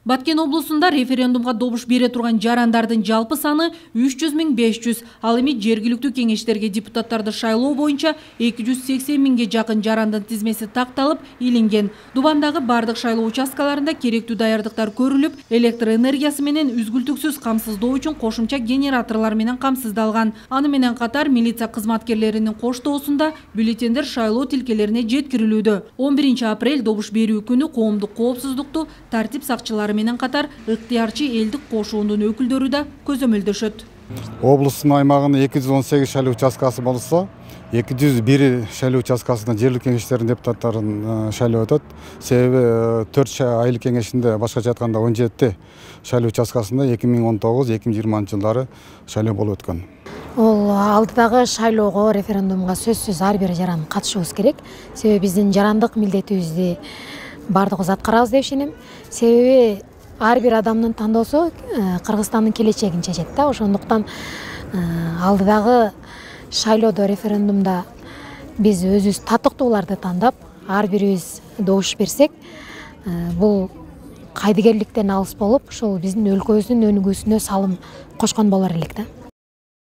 Баткен облусунда референдумга добуш бере турган жарандардын жалпы саны 300.500. Ал эми жергиликтүү кеңештерге депутаттарды шайлоо боюнча 280.000ге жакын жарандын тизмеси такталып, илинген. Дубандагы бардык шайлоо участкаларында керектүү даярдыктар көрүлүп, электр энергиясы менен үзгүлтүксүз камсыздоо үчүн кошумча генераторлор менен камсыздалган. Аны менен катар милиция кызматкерлеринин коштоосунда бюллетендер шайлоо тилкелерине жеткирилүүдө. 11 апрель добуш берүү күнү коомдук коопсуздукту тартип сакчылары менен катар ыктыярчы элдик кошуундун өкүлдөрү да көзөмөлдөшөт. Облустун аймагында 218 шайлоо участкасы болсо, 201 шайлоо участкасында жергиликтүү кеңештердин депутаттарын шайлоо өтөт. Себеби 4 айлык кеңешинде башкача айтканда 17 шайлоо участкасында 2019-2020 жылдары шайлоо болуп өткөн. Ол алдыдагы шайлоого, референдумга сөзсүз ар бир жаран катышыбыз керек. Себеби биздин жарандык милдетибизди бардыгыбыз аткарабыз деп ишенем. Себеби ар бир адамдын тандоосу Кыргызстандын келечегин чечет да. Ошондуктан алдыдагы шайлоодо, референдумда биз өзүбүз татыктууларды тандап, ар бирибиз добуш берсек, бул кайдыгерликтен алыс болуп, ушул биздин өлкөбүздүн өнүгүүсүнө салым кошкон болор элек да.